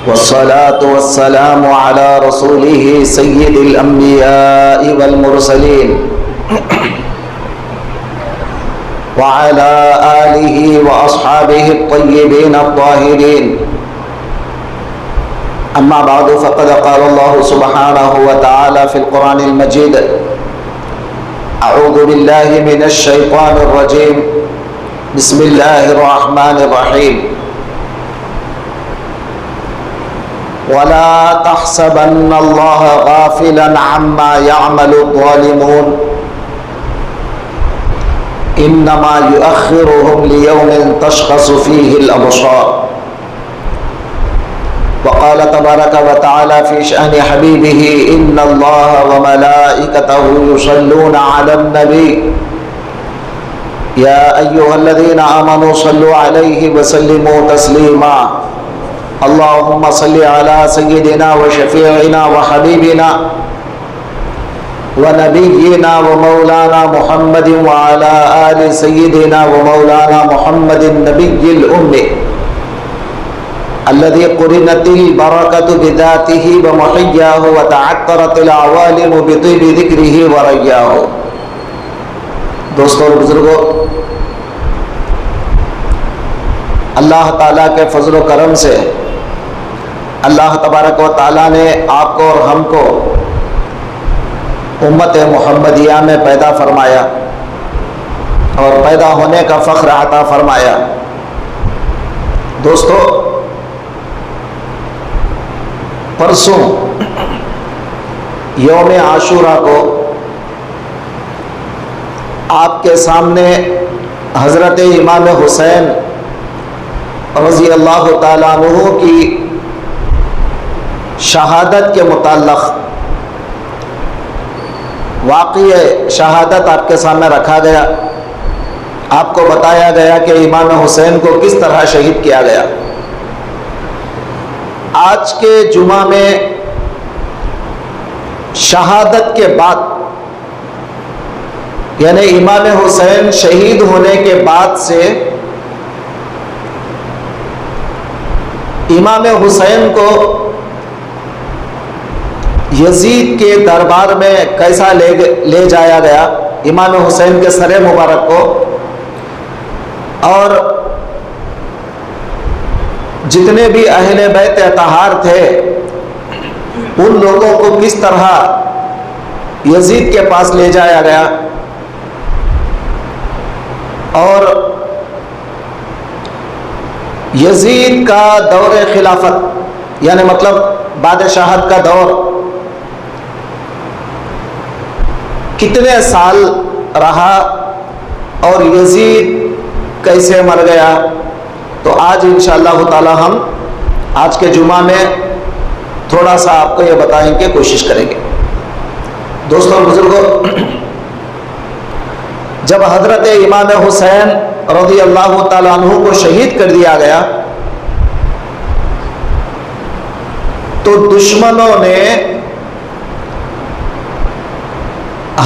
والصلاة والسلام على رسوله سيد الأنبياء والمرسلين وعلى آله وأصحابه الطيبين الطاهرين. أما بعد فقد قال الله سبحانه وتعالى في القرآن المجيد: أعوذ بالله من الشيطان الرجيم، بسم الله الرحمن الرحيم. ولا تحسبن الله غافلا عما يعمل الظالمون إنما يؤخرهم ليوم تشخص فيه الأبصار. وقال تبارك وتعالى في شأن حبيبه: إن الله وملائكته يصلون على النبي يا أيها الذين آمنوا صلوا عليه وسلموا تسليما. اللهم صل على سيدنا وشفيعنا وحبيبنا ونبينا ومولانا محمد وعلى آل سيدنا ومولانا محمد النبي الأمي الذي قرنت البركة بذاته ومحياه وتعطرت العوالم بطيب ذكره ورياه. دوستوں اور بزرگوں، اللہ تعالیٰ کے فضل و کرم سے اللہ تبارک و تعالیٰ نے آپ کو اور ہم کو امت محمدیہ میں پیدا فرمایا اور پیدا ہونے کا فخر عطا فرمایا. دوستو، پرسوں یوم عاشوراء کو آپ کے سامنے حضرت امام حسین رضی اللہ تعالیٰ عنہ کی شہادت کے متعلق واقعہ شہادت آپ کے سامنے رکھا گیا. آپ کو بتایا گیا کہ امام حسین کو کس طرح شہید کیا گیا. آج کے جمعہ میں شہادت کے بعد، یعنی امام حسین شہید ہونے کے بعد سے امام حسین کو یزید کے دربار میں کیسا لے جایا گیا، امام حسین کے سر مبارک کو، اور جتنے بھی اہل بیت اطہار تھے ان لوگوں کو کس طرح یزید کے پاس لے جایا گیا، اور یزید کا دور خلافت یعنی مطلب بادشاہت کا دور کتنے سال رہا اور یزید کیسے مر گیا. تو آج انشاءاللہ تعالی ہم آج کے جمعہ میں تھوڑا سا آپ کو یہ بتائیں کہ کوشش کریں گے. دوستوں اور بزرگوں، جب حضرت امام حسین رضی اللہ تعالیٰ عنہ کو شہید کر دیا گیا تو دشمنوں نے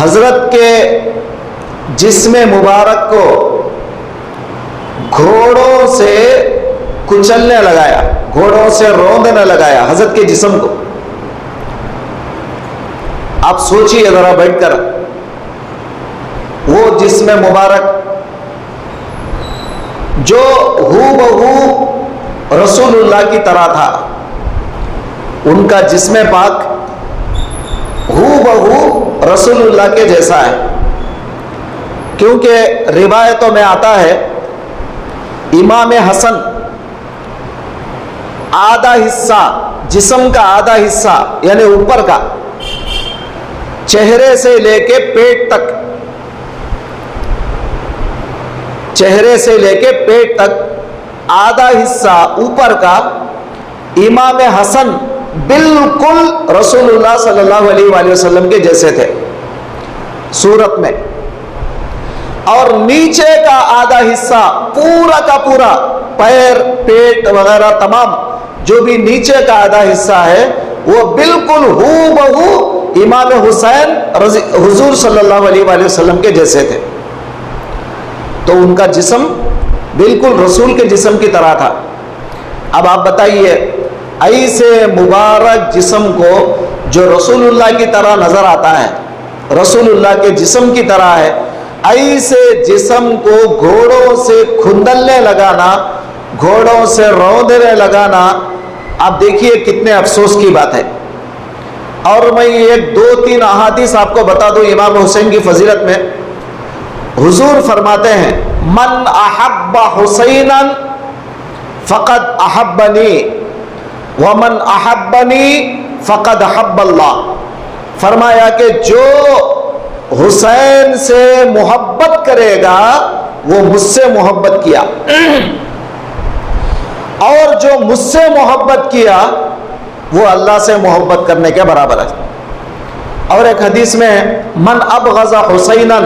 حضرت کے جسم مبارک کو گھوڑوں سے کچلنے لگایا، گھوڑوں سے روندنے لگایا حضرت کے جسم کو. آپ سوچئے ذرا بیٹھ کر، وہ جسم مبارک جو ہو بہو رسول اللہ کی طرح تھا، ان کا جسم پاک ہو بہو رسول اللہ کے جیسا ہے. کیونکہ روایتوں میں آتا ہے امام حسن آدھا حصہ، جسم کا آدھا حصہ یعنی اوپر کا، چہرے سے لے کے پیٹ تک، چہرے سے لے کے پیٹ تک آدھا حصہ اوپر کا امام حسن بالکل رسول اللہ صلی اللہ علیہ وآلہ وسلم کے جیسے تھے صورت میں، اور نیچے کا آدھا حصہ پورا کا پورا، پیر پیٹ وغیرہ تمام جو بھی نیچے کا آدھا حصہ ہے وہ بالکل ہو بہو امام حسین حضور صلی اللہ علیہ وآلہ وسلم کے جیسے تھے. تو ان کا جسم بالکل رسول کے جسم کی طرح تھا. اب آپ بتائیے ایسے مبارک جسم کو جو رسول اللہ کی طرح نظر آتا ہے، رسول اللہ کے جسم کی طرح ہے، ایسے جسم کو گھوڑوں سے کھندلنے لگانا، گھوڑوں سے روندنے لگانا، آپ دیکھیے کتنے افسوس کی بات ہے۔ اور میں ایک دو تین احادیث آپ کو بتا دوں امام حسین کی فضیلت میں۔ حضور فرماتے ہیں من احب حسینا فقد احبنی ومن احبنی فقد احب اللہ۔ فرمایا کہ جو حسین سے محبت کرے گا وہ مجھ سے محبت کیا، اور جو مجھ سے محبت کیا وہ اللہ سے محبت کرنے کے برابر ہے۔ اور ایک حدیث میں من ابغض حسینا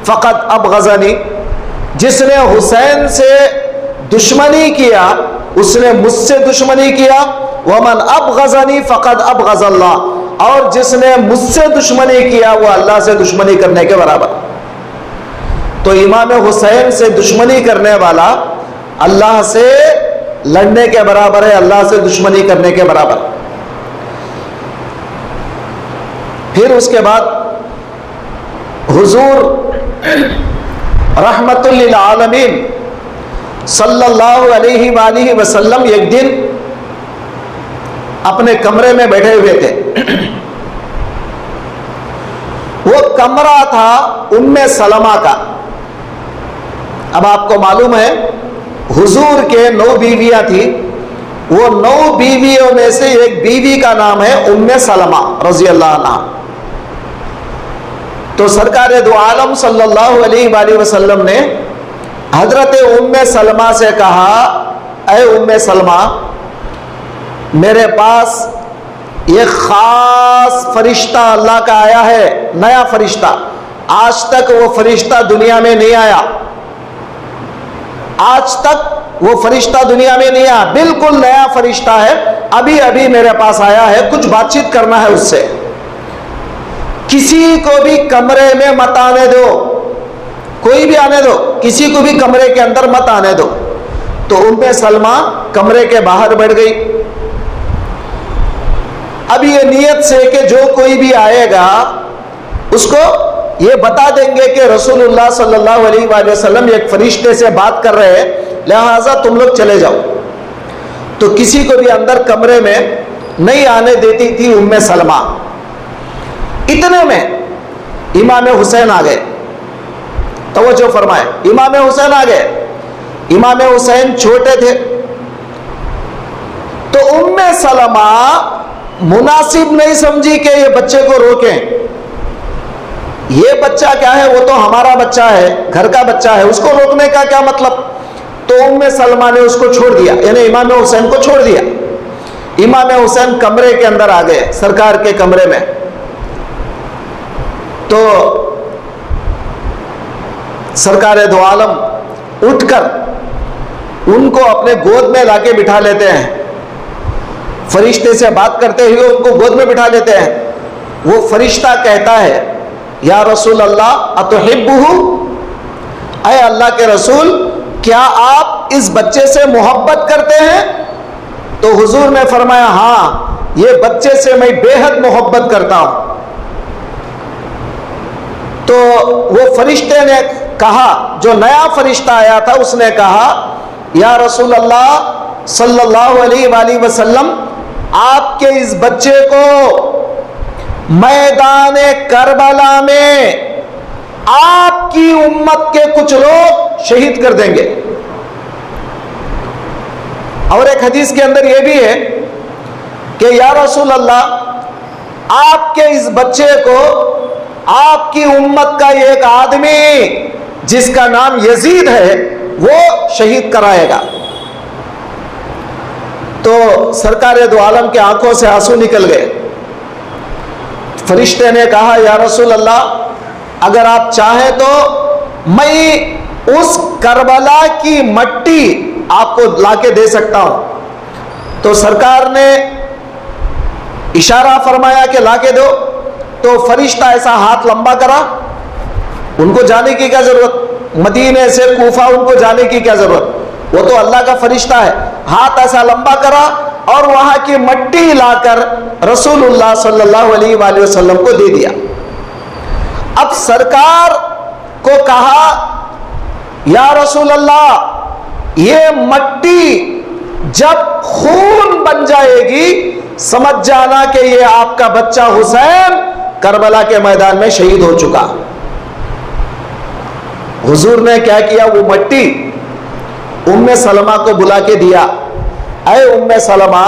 فقد ابغضنی، جس نے حسین سے دشمنی کیا اس نے مجھ سے دشمنی کیا، ومن ابغضنی فقد ابغض اللہ، اور جس نے مجھ سے دشمنی کیا وہ اللہ سے دشمنی کرنے کے برابر۔ تو امام حسین سے دشمنی کرنے والا اللہ سے لڑنے کے برابر ہے، اللہ سے دشمنی کرنے کے برابر۔ پھر اس کے بعد حضور رحمت للعالمین صلی اللہ علیہ وآلہ وسلم ایک دن اپنے کمرے میں بیٹھے ہوئے تھے۔ وہ کمرہ تھا ام سلمہ کا۔ اب آپ کو معلوم ہے حضور کے 9 بیویاں تھیں، وہ 9 بیویوں میں سے ایک بیوی کا نام ہے ام سلمہ رضی اللہ عنہ۔ تو سرکار دو عالم صلی اللہ علیہ وآلہ وسلم نے حضرت ام سلمہ سے کہا اے ام سلمہ، میرے پاس ایک خاص فرشتہ اللہ کا آیا ہے، نیا فرشتہ، آج تک وہ فرشتہ دنیا میں نہیں آیا، آج تک وہ فرشتہ دنیا میں نہیں آیا، بالکل نیا فرشتہ ہے، ابھی ابھی میرے پاس آیا ہے، کچھ بات چیت کرنا ہے اس سے، کسی کو بھی کمرے میں مت آنے دو، کوئی بھی آنے دو، کسی کو بھی کمرے کے اندر مت آنے دو۔ تو ام سلمہ کمرے کے باہر بیٹھ گئی۔ اب یہ نیت سے کہ جو کوئی بھی آئے گا اس کو یہ بتا دیں گے کہ رسول اللہ صلی اللہ علیہ وآلہ وسلم ایک فرشتے سے بات کر رہے ہیں، لہٰذا تم لوگ چلے جاؤ۔ تو کسی کو بھی اندر کمرے میں نہیں آنے دیتی تھی ام سلمہ۔ اتنے میں امام حسین آ گئے، توجہ فرمائے، امام حسین آ گئے۔ امام حسین چھوٹے تھے تو ام سلمہ مناسب نہیں سمجھی کہ یہ بچے کو روکیں، یہ بچہ کیا ہے، وہ تو ہمارا بچہ ہے، گھر کا بچہ ہے، اس کو روکنے کا کیا مطلب۔ تو ام سلمہ نے اس کو چھوڑ دیا، یعنی امام حسین کو چھوڑ دیا۔ امام حسین کمرے کے اندر آ گئے، سرکار کے کمرے میں۔ تو سرکار دو عالم اٹھ کر ان کو اپنے گود میں لا کے بٹھا لیتے ہیں، فرشتے سے بات کرتے ہوئے ان کو گود میں بٹھا لیتے ہیں۔ وہ فرشتہ کہتا ہے یا رسول اللہ اتحبہ، اے اللہ کے رسول کیا آپ اس بچے سے محبت کرتے ہیں؟ تو حضور نے فرمایا ہاں، یہ بچے سے میں بے حد محبت کرتا ہوں۔ تو وہ فرشتے نے کہا، جو نیا فرشتہ آیا تھا اس نے کہا یا رسول اللہ صلی اللہ علیہ وآلہ وسلم، آپ کے اس بچے کو میدان کربلا میں آپ کی امت کے کچھ لوگ شہید کر دیں گے۔ اور ایک حدیث کے اندر یہ بھی ہے کہ یا رسول اللہ آپ کے اس بچے کو آپ کی امت کا ایک آدمی جس کا نام یزید ہے وہ شہید کرائے گا۔ تو سرکار دو عالم کے آنکھوں سے آنسو نکل گئے۔ فرشتے نے کہا یا رسول اللہ اگر آپ چاہیں تو میں اس کربلا کی مٹی آپ کو لا کے دے سکتا ہوں۔ تو سرکار نے اشارہ فرمایا کہ لا کے دو، تو فرشتہ ایسا ہاتھ لمبا کرا، ان کو جانے کی کیا ضرورت، مدینے سے کوفہ ان کو جانے کی کیا ضرورت، وہ تو اللہ کا فرشتہ ہے۔ ہاتھ ایسا لمبا کرا اور وہاں کی مٹی لا کر رسول اللہ صلی اللہ علیہ وآلہ وسلم کو دے دیا۔ اب سرکار کو کہا یا رسول اللہ یہ مٹی جب خون بن جائے گی سمجھ جانا کہ یہ آپ کا بچہ حسین کربلا کے میدان میں شہید ہو چکا۔ حضور نے کیا کیا، وہ مٹی ام سلمہ کو بلا کے دیا، اے ام سلمہ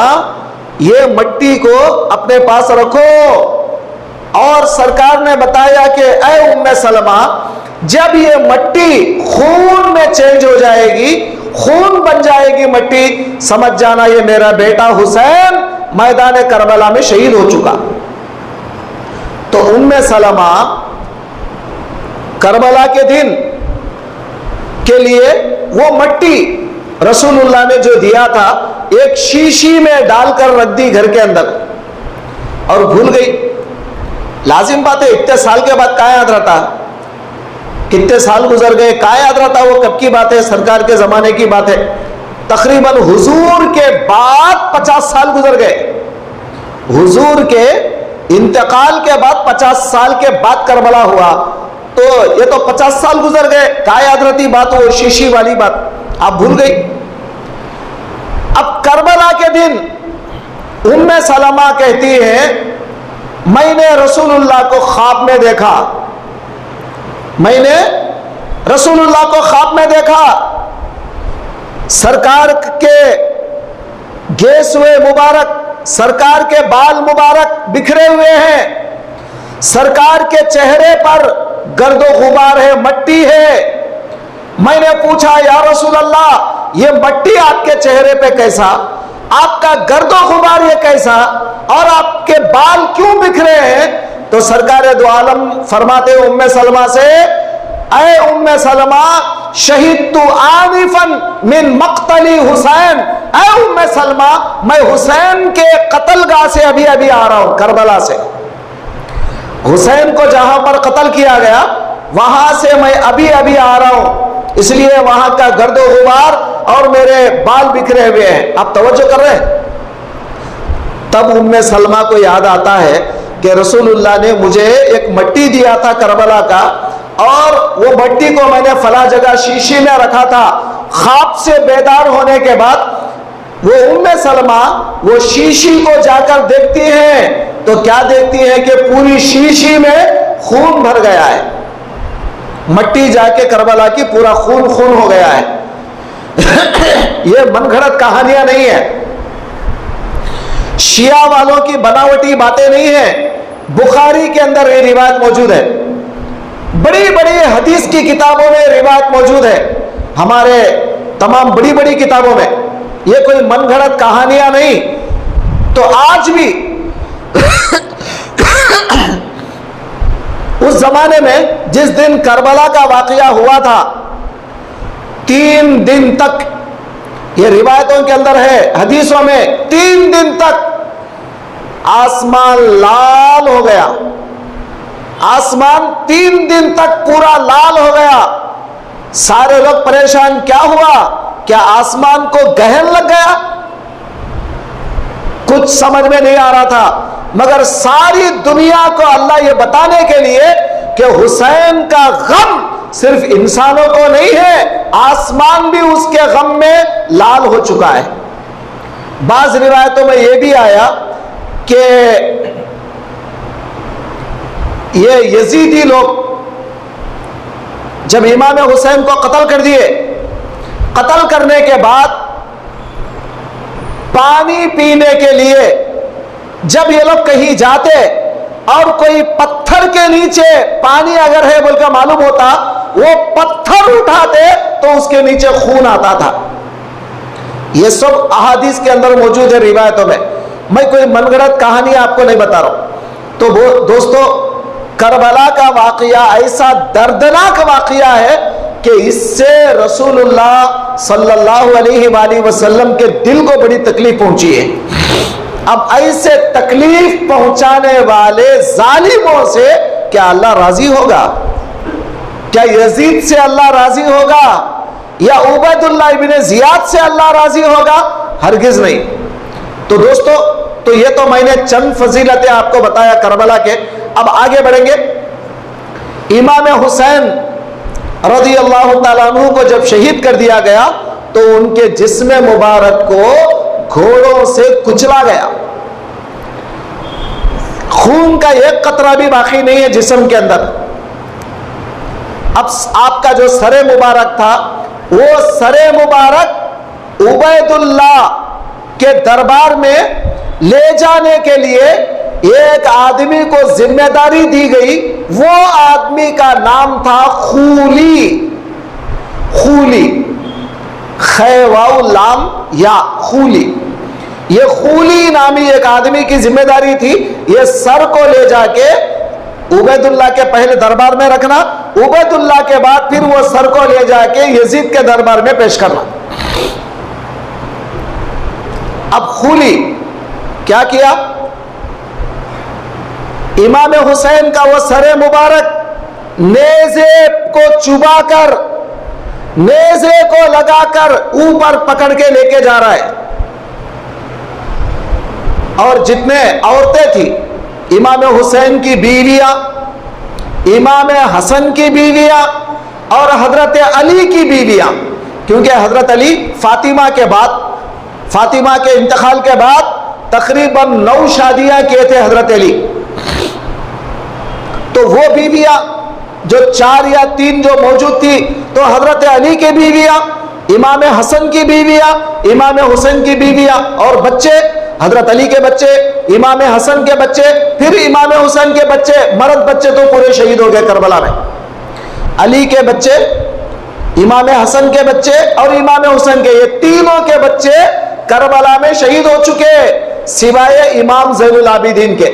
یہ مٹی کو اپنے پاس رکھو۔ اور سرکار نے بتایا کہ اے ام سلمہ جب یہ مٹی خون میں چینج ہو جائے گی، خون بن جائے گی مٹی، سمجھ جانا یہ میرا بیٹا حسین میدان کربلا میں شہید ہو چکا۔ تو ام سلمہ کربلا کے دن کے لیے وہ مٹی رسول اللہ نے جو دیا تھا ایک شیشی میں ڈال کر رکھ دی گھر کے اندر، اور بھول گئی۔ لازم بات ہے، اتنے سال کے بعد کہاں یاد رہتا، کتنے سال گزر گئے، کہاں یاد رہتا، وہ کب کی بات ہے، سرکار کے زمانے کی بات ہے، تقریباً حضور کے بعد 50 سال گزر گئے، حضور کے انتقال کے بعد 50 سال کے بعد کربلا ہوا، تو یہ تو 50 سال گزر گئے، کہاں یاد رہتی بات، وہ شیشی والی بات آپ بھول گئی۔ اب کربلا کے دن ام سلمہ کہتی ہے میں نے رسول اللہ کو خواب میں دیکھا، میں نے رسول اللہ کو خواب میں دیکھا، سرکار کے گیسوئے مبارک، سرکار کے بال مبارک بکھرے ہوئے ہیں، سرکار کے چہرے پر گرد و غبار ہے، مٹی ہے۔ میں نے پوچھا یا رسول اللہ یہ مٹی آپ کے چہرے پہ کیسا، آپ کا گرد و غبار یہ کیسا، اور آپ کے بال کیوں بکھرے ہیں؟ تو سرکار دو عالم فرماتے ام سلمہ سے اے ام سلمہ شہدت آنفا من مقتل حسین، اے ام سلمہ میں حسین کے قتل گاہ سے ابھی ابھی آ رہا ہوں، کربلا سے، حسین کو جہاں پر قتل کیا گیا وہاں سے میں ابھی ابھی آ رہا ہوں، اس لیے وہاں کا گرد و غبار اور میرے بال بکھرے ہوئے ہیں۔ آپ توجہ کر رہے ہیں؟ تب ام سلمہ کو یاد آتا ہے کہ رسول اللہ نے مجھے ایک مٹی دیا تھا کربلا کا، اور وہ مٹی کو میں نے فلاں جگہ شیشی میں رکھا تھا۔ خواب سے بیدار ہونے کے بعد وہ ام سلمہ وہ شیشی کو جا کر دیکھتی ہیں تو کیا دیکھتی ہیں کہ پوری شیشی میں خون بھر گیا ہے، مٹی جا کے کربلا کی پورا خون خون ہو گیا ہے۔ یہ من گھڑت کہانیاں نہیں ہیں، شیعہ والوں کی بناوٹی باتیں نہیں ہیں، بخاری کے اندر یہ روایت موجود ہے، بڑی بڑی حدیث کی کتابوں میں روایت موجود ہے، ہمارے تمام بڑی بڑی کتابوں میں، یہ کوئی من گھڑت کہانیاں نہیں۔ تو آج بھی اس زمانے میں جس دن کربلا کا واقعہ ہوا تھا 3 دن تک، یہ روایتوں کے اندر ہے، حدیثوں میں 3 دن تک آسمان لال ہو گیا، آسمان 3 دن تک پورا لال ہو گیا۔ سارے لوگ پریشان، کیا ہوا، کیا آسمان کو گہن لگ گیا؟ کچھ سمجھ میں نہیں آ رہا تھا، مگر ساری دنیا کو اللہ یہ بتانے کے لیے کہ حسین کا غم صرف انسانوں کو نہیں ہے، آسمان بھی اس کے غم میں لال ہو چکا ہے۔ بعض روایتوں میں یہ بھی آیا کہ یہ یزیدی لوگ جب امام حسین کو قتل کر دیے، قتل کرنے کے بعد پانی پینے کے لیے جب یہ لوگ کہیں جاتے اور کوئی پتھر کے نیچے پانی اگر ہے بول کر معلوم ہوتا، وہ پتھر اٹھاتے تو اس کے نیچے خون آتا تھا۔ یہ سب احادیث کے اندر موجود ہے، روایتوں میں، میں کوئی من گھڑت کہانی آپ کو نہیں بتا رہا ہوں۔ تو وہ دوستو کربلا کا واقعہ ایسا دردناک واقعہ ہے کہ اس سے رسول اللہ صلی اللہ علیہ وآلہ وسلم کے دل کو بڑی تکلیف پہنچی ہے۔ اب ایسے تکلیف پہنچانے والے ظالموں سے کیا اللہ راضی ہوگا؟ کیا یزید سے اللہ راضی ہوگا یا عبید اللہ ابن زیاد سے اللہ راضی ہوگا؟ ہرگز نہیں۔ تو دوستو تو یہ تو میں نے چند فضیلتیں آپ کو بتایا کربلا کے. اب آگے بڑھیں گے. امام حسین رضی اللہ تعالیٰ عنہ کو جب شہید کر دیا گیا تو ان کے جسم مبارک کو گھوڑوں سے کچلا گیا. خون کا ایک قطرہ بھی باقی نہیں ہے جسم کے اندر. اب آپ کا جو سر مبارک تھا وہ سر مبارک عبید اللہ کے دربار میں لے جانے کے لیے ایک آدمی کو ذمہ داری دی گئی. وہ آدمی کا نام تھا خولی. خولی خے واو لام یا خولی. یہ خولی نامی ایک آدمی کی ذمہ داری تھی یہ سر کو لے جا کے عبید اللہ کے پہلے دربار میں رکھنا, عبید اللہ کے بعد پھر وہ سر کو لے جا کے یزید کے دربار میں پیش کرنا. اب خولی کیا کیا؟ امام حسین کا وہ سر مبارک نیزے کو چبا کر, نیزے کو لگا کر اوپر پکڑ کے لے کے جا رہا ہے. اور جتنے عورتیں تھیں, امام حسین کی بیویاں, امام حسن کی بیویاں اور حضرت علی کی بیویاں, کیونکہ حضرت علی فاطمہ کے بعد, فاطمہ کے انتقال کے بعد تقریباً 9 شادیاں کیے تھے حضرت علی. تو وہ بیویاں جو 4 یا 3 جو موجود تھی تو حضرت علی کی بیویاں, امام حسن کی بیویاں, امام حسین کی بیویاں اور بچے, حضرت علی کے بچے, امام حسن کے بچے, پھر امام حسین کے بچے, مرد بچے تو پورے شہید ہو گئے کربلا میں. علی کے بچے, امام حسن کے بچے اور امام حسین کے, یہ تینوں کے بچے کربلا میں شہید ہو چکے سوائے امام زین العابدین کے.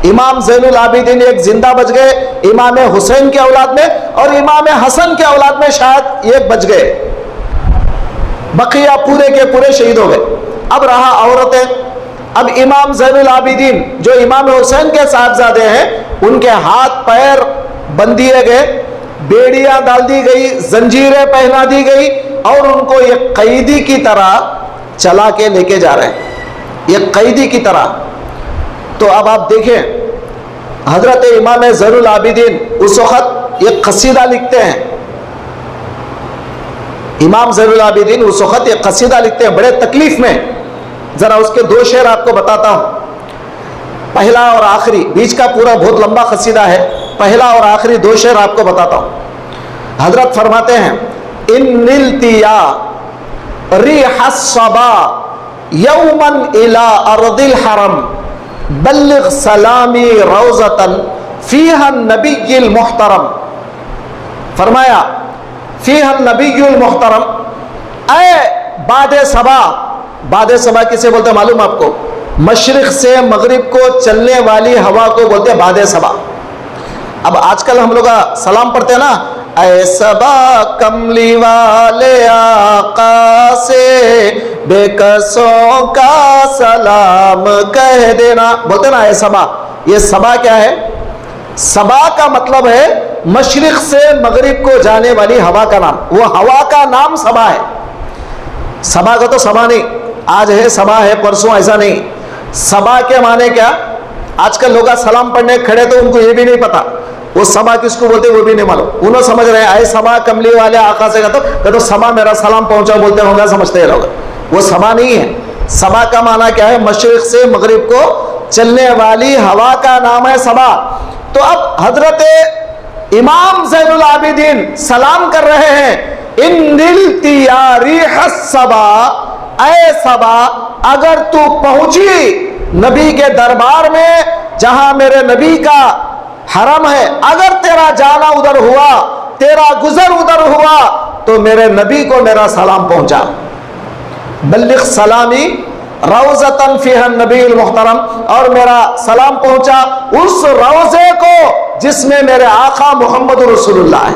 امام زین العابدین ایک زندہ بچ گئے امام حسین کے اولاد میں, اور امام حسن کے اولاد میں شاید ایک بچ گئے, بقیہ پورے کے پورے شہید ہو گئے. اب رہا عورتیں. اب امام زین العابدین جو امام حسین کے صاحبزادے ہیں ان کے ہاتھ پیر بند دیے گئے, بیڑیاں ڈال دی گئی, زنجیریں پہنا دی گئی اور ان کو ایک قیدی کی طرح چلا کے لے کے جا رہے ہیں, ایک قیدی کی طرح. تو اب آپ دیکھیں حضرت امام زین العابدین اس وقت ایک قصیدہ لکھتے ہیں. امام زین العابدین اس وقت ایک قصیدہ لکھتے ہیں بڑے تکلیف میں. ذرا اس کے 2 شعر آپ کو بتاتا ہوں, پہلا اور آخری, بیچ کا پورا بہت لمبا قصیدہ ہے, پہلا اور آخری 2 شعر آپ کو بتاتا ہوں. حضرت فرماتے ہیں ان نلتیا ریح الصبا یوما الى ارض الحرم بلغ سلامی روزتا فیہا النبی المحترم. فرمایا فیہا النبی المحترم, اے باد صبا. باد صبا کسے بولتے ہیں معلوم آپ کو؟ مشرق سے مغرب کو چلنے والی ہوا کو بولتے ہیں باد صبا. اب آج کل ہم لوگ سلام پڑھتے ہیں نا, اے صبا کملی والے آقا سے بے کسوں کا سلام کہہ دینا, بولتے ہیں نا اے صبا. یہ صبا کیا ہے؟ صبا کا مطلب ہے مشرق سے مغرب کو جانے والی ہوا کا نام. وہ ہوا کا نام صبا ہے. صبا کا تو صبا نہیں, آج ہے صبا ہے پرسوں, ایسا نہیں. صبا کے معنی کیا؟ آج کل لوگ سلام پڑھنے کھڑے تو ان کو یہ بھی نہیں پتا وہ صبا کس کو بولتے وہ بھی نہیں معلوم. انہوں سمجھ رہے ہیں اے صبا کملی والے آقا سے کہ تو صبا میرا سلام پہنچا بولتے ہوں گے, سمجھتے ہیں لوگ. وہ صبا نہیں ہے. صبا کا معنی کیا ہے؟ مشرق سے مغرب کو چلنے والی ہوا کا نام ہے صبا. تو اب حضرت امام زین العابدین سلام کر رہے ہیں, ان نلتی یا ریح الصبا, اے صبا اگر تو پہنچی نبی کے دربار میں جہاں میرے نبی کا حرم ہے, اگر تیرا جانا ادھر ہوا, تیرا گزر ادھر ہوا تو میرے نبی کو میرا سلام پہنچا. بلغ سلامی روزتاً فیہا النبی المحترم, اور میرا سلام پہنچا اس روزے کو جس میں میرے آقا محمد رسول اللہ ہے.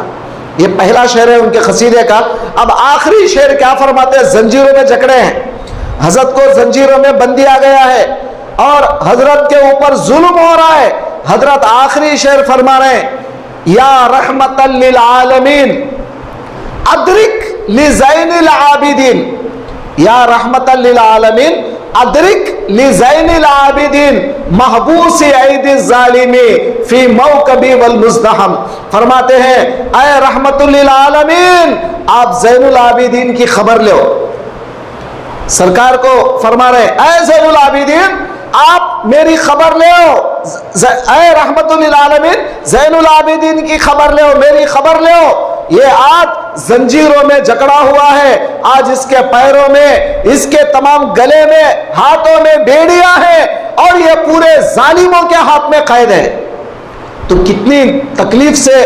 یہ پہلا شعر ہے ان کے قصیدے کا. اب آخری شعر کیا فرماتے ہیں؟ زنجیروں میں جکڑے ہیں, حضرت کو زنجیروں میں بند دیا گیا ہے اور حضرت کے اوپر ظلم ہو رہا ہے. حضرت آخری شعر فرما رہے ہیں, یا رحمتا للعالمین ادرک لزین العابدین, یا رحمتا للعالمین ادرک لزین العابدین محبوس عید الظالمی فی موکبی والمزدحم. فرماتے ہیں اے رحمت للعالمین آپ زین العابدین کی خبر لو. سرکار کو فرما رہے اے زین العابدین آپ میری خبر لو. اے رحمت للعالمین زین العابدین کی خبر لو، میری خبر لو. یہ آج زنجیروں میں جکڑا ہوا ہے، آج اس کے پیروں میں، اس کے تمام گلے میں، ہاتھوں میں بیڑیاں ہیں اور یہ پورے ظالموں کے ہاتھ میں قید ہے. تو کتنی تکلیف سے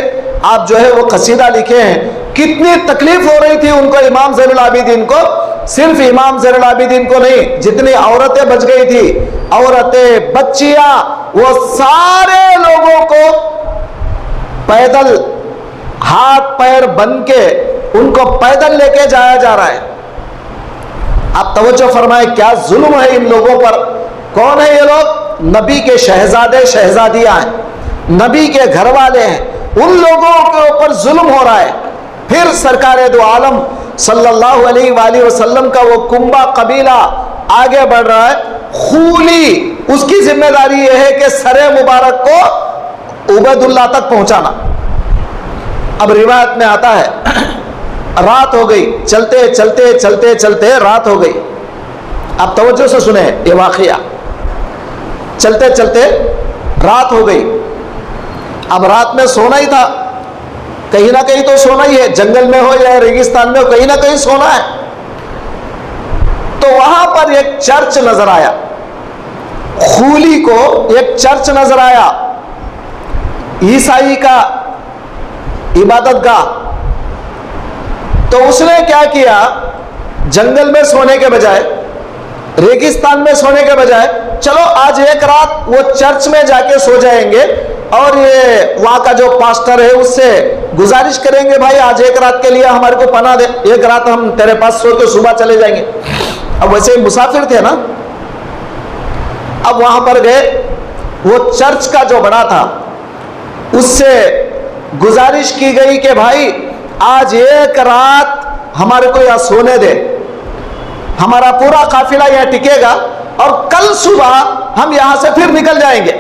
آپ جو ہے وہ قصیدہ لکھے ہیں، کتنی تکلیف ہو رہی تھی ان کو، امام زین العابدین کو. صرف امام زین العابدین کو نہیں، جتنی عورتیں بچ گئی تھی، عورتیں، بچیاں، وہ سارے لوگوں کو پیدل ہاتھ پیر بن کے ان کو پیدل لے کے جایا جا رہا ہے. آپ توجہ فرمائیں کیا ظلم ہے ان لوگوں پر. کون ہے یہ لوگ؟ نبی کے شہزادے شہزادیاں ہیں، نبی کے گھر والے ہیں، ان لوگوں کے اوپر ظلم ہو رہا ہے. پھر سرکار دو عالم صلی اللہ علیہ وآلہ وسلم کا وہ کنبہ قبیلہ آگے بڑھ رہا ہے. خولی اس کی ذمہ داری یہ ہے کہ سر مبارک کو عبید اللہ تک پہنچانا. اب روایت میں آتا ہے رات ہو گئی، چلتے چلتے چلتے چلتے رات ہو گئی. آپ توجہ سے سنیں یہ واقعہ. چلتے چلتے رات ہو گئی. اب رات میں سونا ہی تھا، کہیں نہ کہیں تو سونا ہی ہے، جنگل میں ہو یا ریگستان میں ہو، کہیں نہ کہیں سونا ہے. تو وہاں پر ایک چرچ نظر آیا، خولی کو ایک چرچ نظر آیا، عیسائی کا عبادت گاہ. تو اس نے کیا کیا، جنگل میں سونے کے بجائے، ریگستان میں سونے کے بجائے، چلو آج ایک رات وہ چرچ میں جا کے سو جائیں گے اور یہ وہاں کا جو پاسٹر ہے اس سے گزارش کریں گے بھائی آج ایک رات کے لیے ہمارے کو پناہ دے، ایک رات ہم تیرے پاس سو کے صبح چلے جائیں گے. اب ویسے ہی مسافر تھے نا. اب وہاں پر گئے، وہ چرچ کا جو بڑا تھا اس سے گزارش کی گئی کہ بھائی آج ایک رات ہمارے کو یہاں سونے دے، ہمارا پورا قافلہ یہاں ٹکے گا اور کل صبح ہم یہاں سے پھر نکل جائیں گے.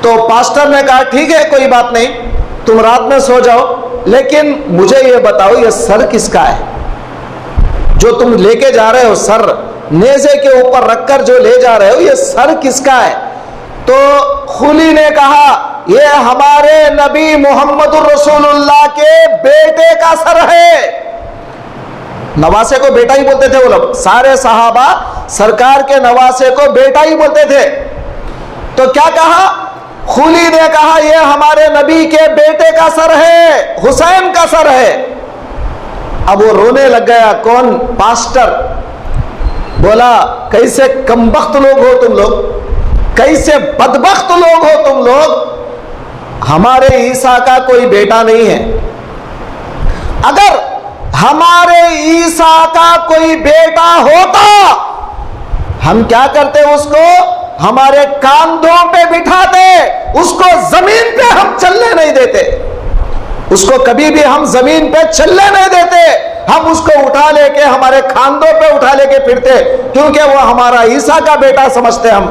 تو پاسٹر نے کہا ٹھیک ہے کوئی بات نہیں، تم رات میں سو جاؤ، لیکن مجھے یہ بتاؤ یہ سر کس کا ہے جو تم لے کے جا رہے ہو؟ سر نیزے کے اوپر رکھ کر جو لے جا رہے ہو یہ سر کس کا ہے؟ تو خولی نے کہا یہ ہمارے نبی محمد الرسول اللہ کے بیٹے کا سر ہے. نواسے کو بیٹا ہی بولتے تھے وہ لوگ، سارے صحابہ سرکار کے نواسے کو بیٹا ہی بولتے تھے. تو کیا کہا خولی نے؟ کہا یہ ہمارے نبی کے بیٹے کا سر ہے، حسین کا سر ہے. اب وہ رونے لگ گیا. کون؟ پاسٹر. بولا کیسے کمبخت لوگ ہو تم لوگ، کیسے بدبخت لوگ ہو تم لوگ، ہمارے عیسیٰ کا کوئی بیٹا نہیں ہے. اگر ہمارے عیسیٰ کا کوئی بیٹا ہوتا ہم کیا کرتے؟ اس کو ہمارے کاندھوں پہ بٹھاتے، اس کو زمین پہ ہم چلنے نہیں دیتے، اس کو کبھی بھی ہم زمین پہ چلنے نہیں دیتے. ہم اس کو اٹھا لے کے ہمارے کاندھوں پہ اٹھا لے کے پھرتے، کیونکہ وہ ہمارا عیسیٰ کا بیٹا سمجھتے، ہم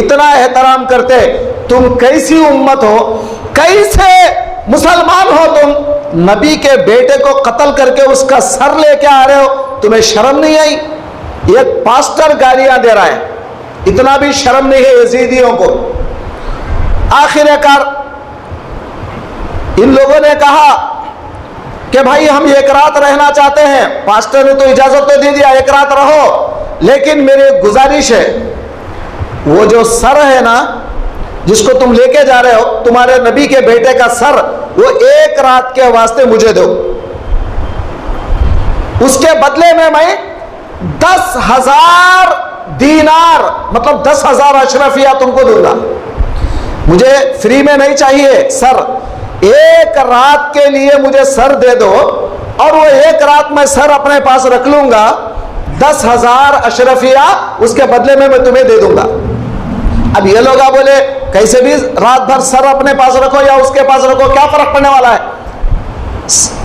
اتنا احترام کرتے. تم کیسی امت ہو، کیسے مسلمان ہو تم؟ نبی کے بیٹے کو قتل کر کے اس کا سر لے کے آ رہے ہو، تمہیں شرم نہیں آئی؟ ایک پاسٹر گالیاں دے رہا ہے، اتنا بھی شرم نہیں ہے یزیدیوں کو. آخر کار ان لوگوں نے کہا کہ بھائی ہم ایک رات رہنا چاہتے ہیں. پاسٹر نے تو اجازت تو دے دیا ایک رات رہو، لیکن میری گزارش ہے وہ جو سر ہے نا جس کو تم لے کے جا رہے ہو، تمہارے نبی کے بیٹے کا سر، وہ ایک رات کے واسطے مجھے دو. اس کے بدلے میں 10,000 دینار مطلب 10,000 اشرفیہ تم کو دوں گا. مجھے فری میں نہیں چاہیے سر، ایک رات کے لیے مجھے سر دے دو اور وہ ایک رات میں سر اپنے پاس رکھ لوں گا. 10,000 اشرفیہ اس کے بدلے میں تمہیں دے دوں گا. اب یہ لوگ بولے کیسے بھی رات بھر سر اپنے پاس رکھو یا اس کے پاس رکھو، کیا فرق پڑنے والا ہے؟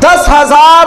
10,000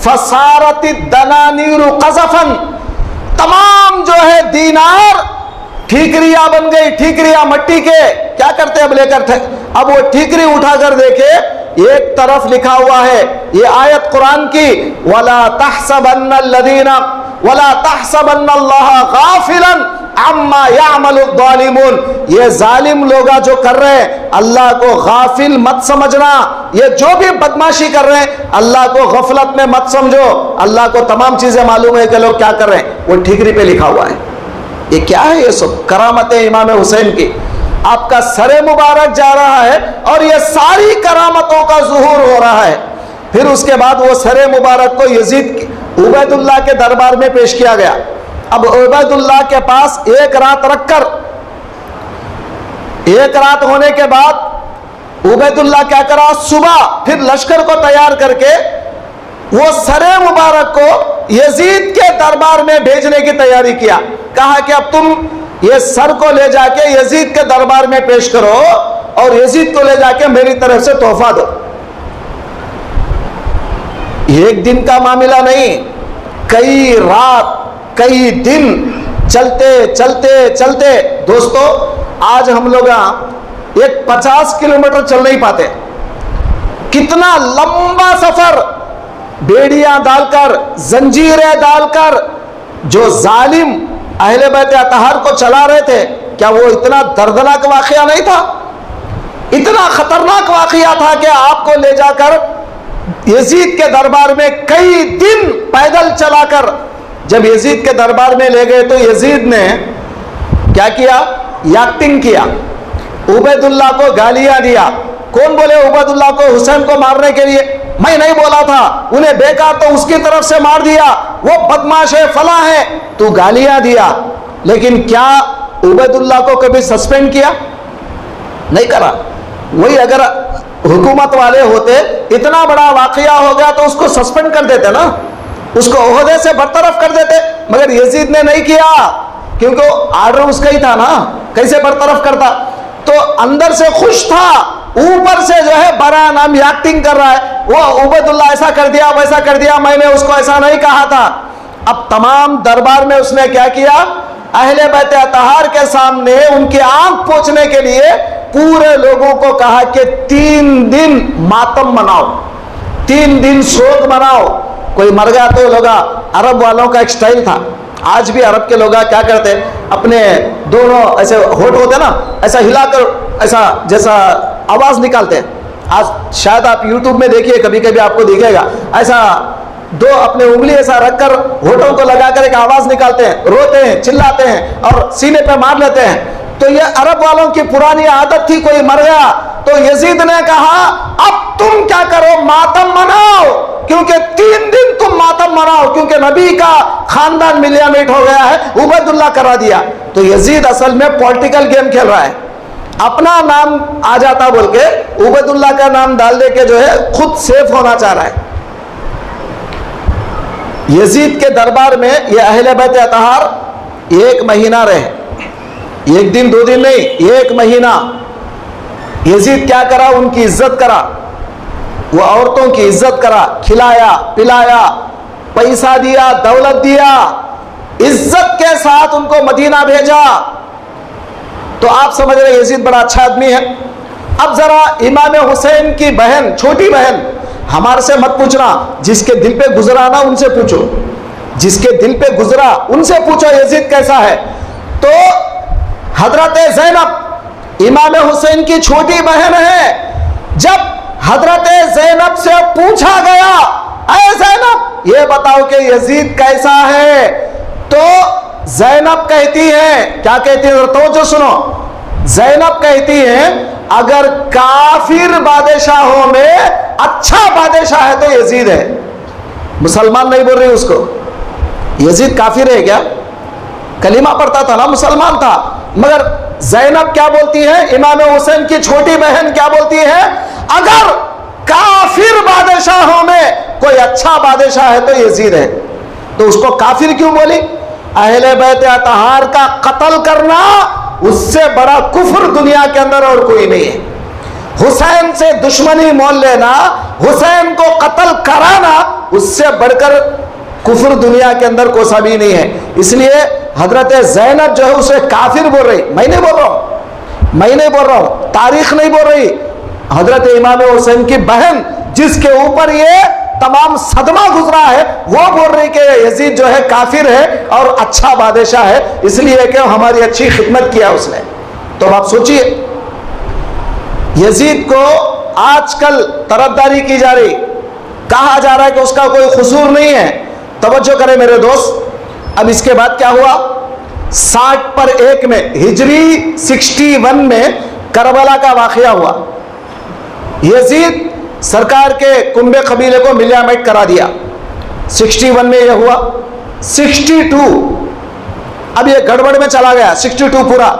فصارت الدنانیر قذفن، تمام جو ہے دینار ٹھیکریاں بن گئی، ٹھیکریاں مٹی کے کیا کرتے اب لے کر اب وہ ٹھیکری اٹھا کر دیکھے ایک طرف لکھا ہوا ہے یہ آیت قرآن کی، وَلَا تَحْسَبَنَّ الَّذِينَ وَلَا تَحْسَبَنَّ اللَّهَ غَافِلًا عَمَّا يَعْمَلُ الظَّالِمُونَ، یہ ظالم لوگ جو کر رہے ہیں اللہ کو غافل مت سمجھنا، یہ جو بھی بدماشی کر رہے ہیں اللہ کو غفلت میں مت سمجھو، اللہ کو تمام چیزیں معلوم ہے کہ لوگ کیا کر رہے ہیں، وہ ٹھیکری پہ لکھا ہوا ہے۔ یہ کیا ہے؟ یہ سب کرامت امام حسین کی، آپ کا سر مبارک جا رہا ہے اور یہ ساری کرامتوں کا ظہور ہو رہا ہے۔ پھر اس کے بعد وہ سر مبارک کو یزید عبید اللہ کے دربار میں پیش کیا گیا۔ اب عبید اللہ کے پاس ایک رات رکھ کر، ایک رات ہونے کے بعد عبید اللہ کیا کرا، صبح پھر لشکر کو تیار کر کے وہ سر مبارک کو یزید کے دربار میں بھیجنے کی تیاری کیا۔ کہا کہ اب تم یہ سر کو لے جا کے یزید کے دربار میں پیش کرو اور یزید کو لے جا کے میری طرف سے تحفہ دو۔ ایک دن کا معاملہ نہیں، کئی رات کئی دن چلتے چلتے چلتے، دوستو آج ہم لوگ ایک 50 کلومیٹر چل نہیں پاتے، کتنا لمبا سفر بیڑیاں ڈال کر زنجیریں ڈال کر جو ظالم اہل بیت اطہار کو چلا رہے تھے، کیا وہ اتنا دردناک واقعہ نہیں تھا؟ اتنا خطرناک واقعہ تھا کہ آپ کو لے جا کر یزید کے دربار میں کئی دن پیدل چلا کر جب یزید کے دربار میں لے گئے تو یزید نے کیا کیا؟ ایکٹنگ کیا، عبید اللہ کو گالیاں دیا۔ کون بولے عبید اللہ کو حسین کو مارنے کے لیے؟ میں نہیں بولا تھا، انہیں بیکار تو اس کی طرف سے مار دیا، وہ بدماش ہے فلاں ہے، تو گالیاں دیا۔ لیکن کیا عبید اللہ کو کبھی سسپینڈ کیا؟ نہیں کرا۔ وہی اگر حکومت والے ہوتے، اتنا بڑا واقعہ ہو گیا تو اس کو سسپینڈ کر دیتے نا، اس کو عہدے سے برطرف کر دیتے، مگر یزید نے نہیں کیا کیونکہ آرڈر اس کا ہی تھا نا، کیسے برطرف کرتا؟ تو اندر سے خوش تھا، اوپر سے جو ہے برا نام ایکٹنگ کر رہا ہے، وہ عبید اللہ ایسا کر دیا ویسا کر دیا، میں نے اس کو ایسا نہیں کہا تھا۔ اب تمام دربار میں اس نے کیا کیا؟ اہل بیت اطہار کے سامنے ان کی آنکھ پوچھنے کے لیے پورے لوگوں کو کہا کہ 3 دن ماتم مناؤ، 3 دن سوگ مناؤ۔ کوئی مر گیا تو لوگ، عرب والوں کا ایک سٹائل تھا، آج بھی عرب کے لوگ کیا کرتے، اپنے دونوں ایسے ہونٹ ہوتے نا، ایسا ہلا کر ایسا جیسا آواز نکالتے ہیں۔ آج شاید آپ یوٹیوب میں دیکھیے، کبھی کبھی آپ کو دیکھے گا ایسا دو اپنے انگلی ایسا رکھ کر ہونٹوں کو لگا کر ایک آواز نکالتے ہیں، روتے ہیں، چلاتے ہیں اور سینے پہ مار لیتے ہیں۔ تو یہ عرب والوں کی پرانی عادت تھی، کوئی مر گیا تو یزید نے کہا اب تم کیا کرو، ماتم مناؤ، کیونکہ 3 دن تم ماتم مناؤ، کیونکہ نبی کا خاندان ملیا میٹ ہو گیا ہے، عبید اللہ کرا دیا۔ تو یزید اصل میں پولیٹیکل گیم کھیل رہا ہے، اپنا نام آ جاتا بول کے عبید اللہ کا نام ڈال دے کے جو ہے خود سیف ہونا چاہ رہا ہے۔ یزید کے دربار میں یہ اہل بیت اطہار 1 مہینہ رہے، 1 دن 2 دن نہیں، 1 مہینہ۔ یزید کیا کرا؟ ان کی عزت کرا، وہ عورتوں کی عزت کرا، کھلایا پلایا، پیسہ دیا، دولت دیا، عزت کے ساتھ ان کو مدینہ بھیجا۔ تو آپ سمجھ رہے یزید بڑا اچھا آدمی ہے۔ اب ذرا امام حسین کی بہن، چھوٹی بہن، ہمارے سے مت پوچھنا، جس کے دل پہ گزرا نا ان سے پوچھو، جس کے دل پہ گزرا ان سے پوچھو یزید کیسا ہے۔ تو حضرت زینب امام حسین کی چھوٹی بہن ہے، جب حضرت زینب سے پوچھا گیا اے زینب یہ بتاؤ کہ یزید کیسا ہے، تو زینب کہتی ہے، کیا کہتی ہے توجہ سنو، زینب کہتی ہے اگر کافر بادشاہوں میں اچھا بادشاہ ہے تو یزید ہے۔ مسلمان نہیں بول رہی اس کو، یزید کافر ہے کیا؟ کلمہ پڑھتا تھا نا، مسلمان تھا، مگر زینب کیا بولتی ہے، امام حسین کی چھوٹی بہن کیا بولتی ہے، اگر کافر بادشاہوں میں کوئی اچھا بادشاہ ہے تو یزید ہے۔ تو اس کو کافر کیوں بولی؟ اہل بیت اطہار کا قتل کرنا اس سے بڑا کفر دنیا کے اندر اور کوئی نہیں ہے۔ حسین سے دشمنی مول لینا، حسین کو قتل کرانا، اس سے بڑھ کر کفر دنیا کے اندر کوئی سا بھی نہیں ہے. اس لیے حضرت زینب جو ہے اسے کافر بول رہی. میں نہیں بول رہا ہوں, تاریخ نہیں بول رہی. حضرت امام حسین کی بہن جس کے اوپر یہ تمام صدمہ گزرا ہے وہ بول رہی کہ یزید جو ہے کافر ہے اور اچھا بادشاہ ہے, اس لیے کہ ہماری اچھی خدمت کیا اس نے. تو آپ سوچئے, یزید کو آج کل طرفداری کی جا رہی, کہا جا رہا ہے کہ اس کا کوئی قصور نہیں ہے. توجہ کریں میرے دوست, اب اس کے بعد کیا ہوا؟ 60/1 میں ہجری 61 میں کربلا کا واقعہ ہوا. یزید سرکار کے کنبے قبیلے کو ملیامٹ کرا دیا. 61 میں یہ ہوا. 62 اب یہ گڑبڑ میں چلا گیا. 62 پورا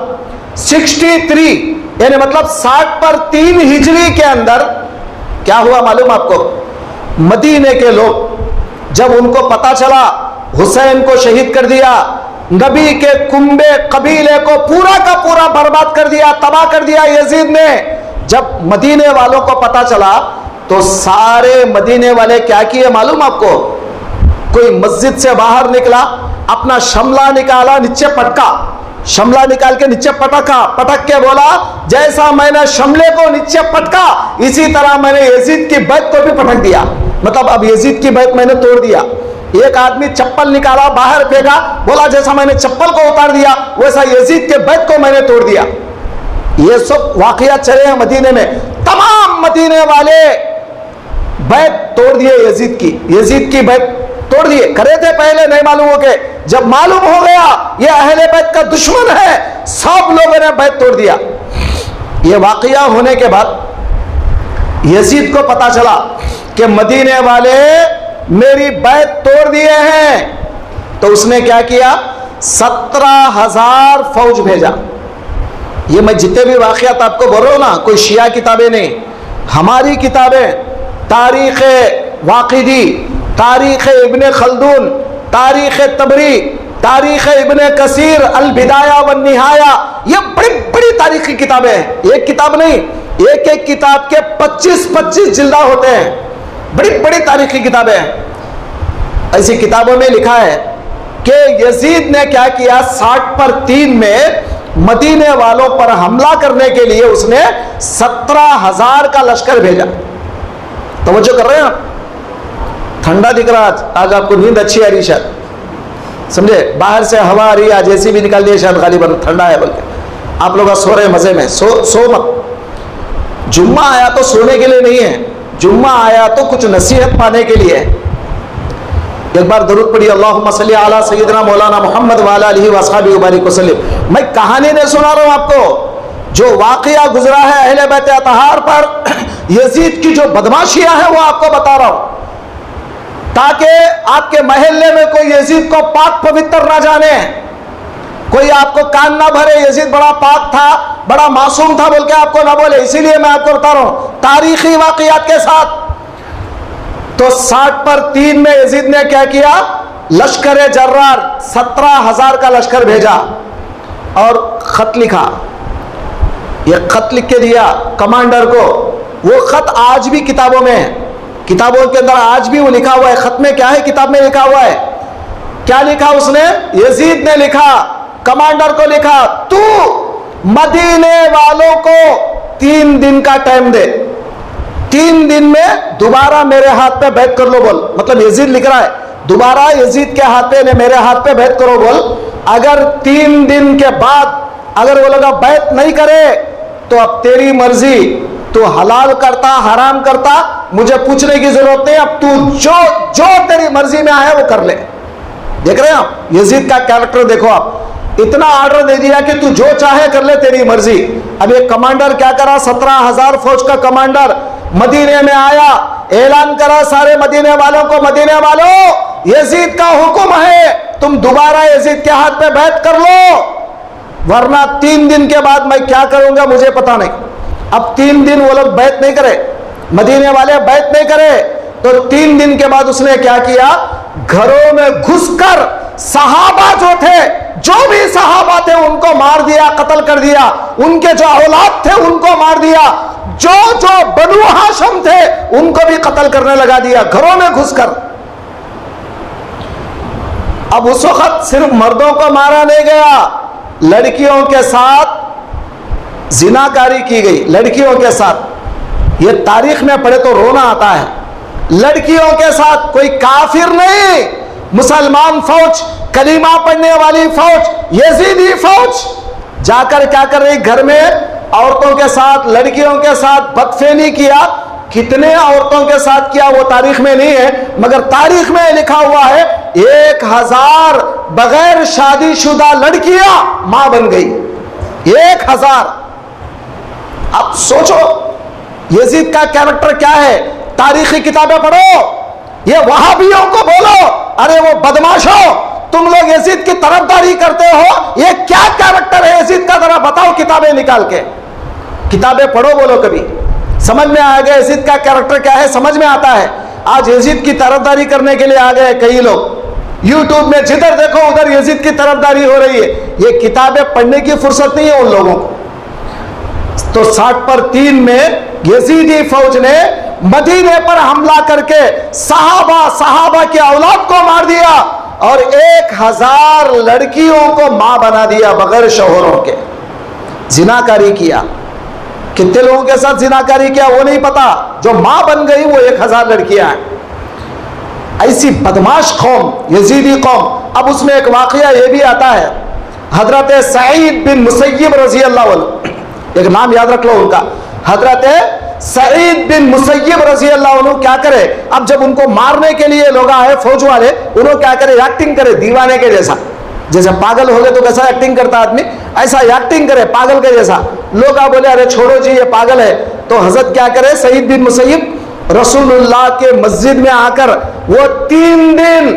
63 یعنی مطلب 60/3 ہجری کے اندر کیا ہوا معلوم آپ کو؟ مدینے کے لوگ جب ان کو پتا چلا حسین کو شہید کر دیا, نبی کے کنبے قبیلے کو پورا کا پورا برباد کر دیا, تباہ کر دیا یزید نے. جب مدینے والوں کو پتا چلا تو سارے مدینے والے کیا کیے معلوم آپ کو؟ کوئی مسجد سے باہر نکلا, اپنا شملہ نکالا, نیچے پٹکا, شملہ نکال کے نیچے پٹک کے بولا جیسا میں نے شملے کو نیچے پٹکا اسی طرح میں نے یزید کی بیعت کو بھی پٹک دیا. مطلب اب یزید کی بیعت میں نے توڑ دیا. ایک آدمی چپل نکالا, باہر پھینکا, بولا جیسا میں نے چپل کو اتار دیا ویسا یزید کے بیعت کو میں نے توڑ دیا. یہ سب واقعات چلے ہیں مدینے میں. تمام مدینے والے بیعت توڑ دیے یزید کی بیعت توڑ دیے. کرے تھے پہلے نہیں معلوم ہو کے, جب معلوم ہو گیا یہ اہل بیت کا دشمن ہے, سب لوگوں نے بیعت توڑ دیا. یہ واقعہ ہونے کے بعد یزید کو پتا چلا کہ مدینے والے میری بیعت توڑ دیے ہیں, تو اس نے کیا کیا؟ 17,000 فوج بھیجا. یہ میں جتنے بھی واقعات آپ کو بول رہا ہوں نا, کوئی شیعہ کتابیں نہیں, ہماری کتابیں, تاریخ واقدی, تاریخ ابن خلدون, تاریخ طبری, تاریخ ابن کثیر, البدایہ والنہایہ, یہ بڑی بڑی تاریخی کتابیں ہیں. ایک کتاب نہیں, ایک ایک کتاب کے 25 جلدہ ہوتے ہیں. بڑی بڑی تاریخی کتابیں ہیں. ایسی کتابوں میں لکھا ہے کہ یزید نے کیا کیا, 60/3 میں مدینے والوں پر حملہ کرنے کے لیے اس نے 17,000 کا لشکر بھیجا. توجہ کر رہے ہیں آپ؟ ٹھنڈا دکھ رہا آج آپ کو, نیند اچھی آ رہی شاید, سمجھے, باہر سے ہوا آ رہی ہے, جیسی بھی نکال دی شاید غالباً ٹھنڈا ہے بول کے آپ لوگ سو رہے مزے میں. سو مت. جمعہ آیا تو سونے کے لیے نہیں ہے, جمعہ آیا تو کچھ نصیحت پانے کے لیے. ایک بار درود پڑھی, اللہم صلی علی سیدنا مولانا محمد وعلی آلہ واصحابہ وبارک وسلم. میں کہانی نہیں سنا رہا ہوں آپ کو, جو واقعہ گزرا ہے اہل بیت اطہار پر, یزید کی جو بدماشیاں ہیں وہ آپ کو بتا رہا ہوں, تاکہ آپ کے محلے میں کوئی یزید کو پاک پوتر نہ جانے, کوئی آپ کو کان نہ بھرے یزید بڑا پاک تھا, بڑا معصوم تھا بول کے آپ کو نہ بولے. اسی لیے میں آپ کو بتا رہا ہوں تاریخی واقعات کے ساتھ. تو 60/3 میں یزید نے کیا کیا, لشکر جرار 17,000 کا لشکر بھیجا اور خط لکھا. یہ خط لکھ کے دیا کمانڈر کو. وہ خط آج بھی کتابوں میں ہے, کتابوں کے اندر آج بھی وہ لکھا ہوا ہے. خط میں کیا ہے, کتاب میں لکھا ہوا ہے. کیا لکھا اس نے؟ یزید نے لکھا, کمانڈر کو لکھا, تو مدینے والوں کو 3 دن کا ٹائم دے, 3 دن میں دوبارہ میرے ہاتھ پہ بیعت کر لو بول. مطلب یزید لکھ رہا ہے دوبارہ یزید کے ہاتھ پہ, میرے ہاتھ پہ بیعت کرو بول. اگر 3 دن کے بعد اگر وہ لوگ بیعت نہیں کرے تو اب تیری مرضی, تو حلال کرتا حرام کرتا مجھے پوچھنے کی ضرورت نہیں, اب تو جو تیری مرضی میں آئے وہ کر لے. دیکھ رہے ہیں آپ یزید کا کیریکٹر, دیکھو آپ, اتنا آرڈر دے دیا کہ تو جو چاہے کر لے, تیری مرضی. اب یہ کمانڈر کیا کرا, 17,000 فوج کا کمانڈر مدینے میں آیا, اعلان کرا سارے مدینے والوں کو, مدینے والوں یزید کا حکم ہے تم دوبارہ یزید کے ہاتھ پہ بیعت کر لو, ورنہ 3 دن کے بعد میں کیا کروں گا مجھے پتا نہیں. اب 3 دن وہ لوگ بیعت نہیں کرے, مدینے والے بیعت نہیں کرے, تو 3 دن کے بعد اس نے کیا کیا, گھروں میں گھس کر صحابہ جو تھے, جو بھی صحابہ تھے ان کو مار دیا, قتل کر دیا. ان کے جو اولاد تھے ان کو مار دیا, جو بنو ہاشم تھے ان کو بھی قتل کرنے لگا دیا, گھروں میں گھس کر. اب اس وقت صرف مردوں کو مارا نہیں گیا، لڑکیوں کے ساتھ زناکاری کی گئی، لڑکیوں کے ساتھ۔ یہ تاریخ میں پڑھے تو رونا آتا ہے، لڑکیوں کے ساتھ، کوئی کافر نہیں، مسلمان فوج، کلمہ پڑھنے والی فوج، یزیدی فوج جا کر کیا کر رہی؟ گھر میں عورتوں کے ساتھ، لڑکیوں کے ساتھ بدفعلی کیا۔ کتنے عورتوں کے ساتھ کیا وہ تاریخ میں نہیں ہے، مگر تاریخ میں لکھا ہوا ہے 1000 بغیر شادی شدہ لڑکیاں ماں بن گئی، 1000۔ اب سوچو یزید کا کیریکٹر کیا ہے، تاریخی کتابیں پڑھو، یہ وہابیوں کو بولو ارے وہ بدماشو تم لوگ یزید کی طرفداری کرتے ہو، یہ کیا کیریکٹر ہے یزید کا، ذرا بتاؤ کتابیں نکال کے، کتابیں پڑھو، بولو کبھی سمجھ میں آ گیا یزید کا کیریکٹر کیا ہے، سمجھ میں آتا ہے۔ آج یزید کی طرفداری کرنے کے لیے آ گئے کئی لوگ، یوٹیوب میں جدھر دیکھو ادھر یزید کی طرفداری ہو رہی ہے، یہ کتابیں پڑھنے کی فرصت نہیں ہے ان لوگوں کو۔ تو 60/3 میں یزیدی فوج نے مدینے پر حملہ کر کے صحابہ کی اولاد کو مار دیا اور 1000 لڑکیوں کو ماں بنا دیا بغیر شوہروں کے، زناکاری کیا۔ کتنے لوگوں کے ساتھ زناکاری کیا وہ نہیں پتا، جو ماں بن گئی وہ 1000 لڑکیاں ہیں۔ ایسی بدماش قوم یزیدی قوم۔ اب اس میں ایک واقعہ یہ بھی آتا ہے، حضرت سعید بن مسیب رضی اللہ عنہ، ایک نام یاد رکھ لو ان کا، حضرت سعید بن مسیب رضی اللہ عنہ کیا کرے، اب جب ان کو مارنے کے لیے لوگ آئے فوج والے، انہوں کیا کرے، ایکٹنگ کرے دیوانے کے جیسا، جیسے پاگل ہو گئے تو کیسا ایکٹنگ کرتا آدمی، ایسا ایکٹنگ کرے پاگل کے جیسا۔ لوگ بولے ارے چھوڑو جی یہ پاگل ہے، تو حضرت کیا کرے، سعید بن مسیب رسول اللہ کے مسجد میں آ کر وہ 3 دن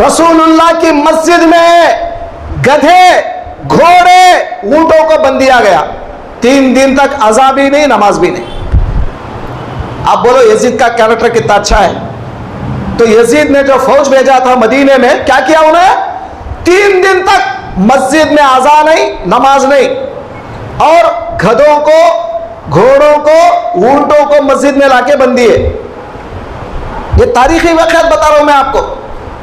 رسول اللہ کی مسجد میں گدھے، گھوڑے، اونٹوں کو بند دیا گیا، 3 دن تک اذان بھی نہیں، نماز بھی نہیں۔ اب بولو یزید کا کیریکٹر کتنا اچھا ہے۔ تو یزید نے جو فوج بھیجا تھا مدینے میں، کیا کیا انہیں، 3 دن تک مسجد میں اذان نہیں، نماز نہیں، اور گدھوں کو، گھوڑوں کو، اونٹوں کو مسجد میں لا کے بند دیے۔ یہ تاریخی واقعات بتا رہا ہوں میں آپ کو۔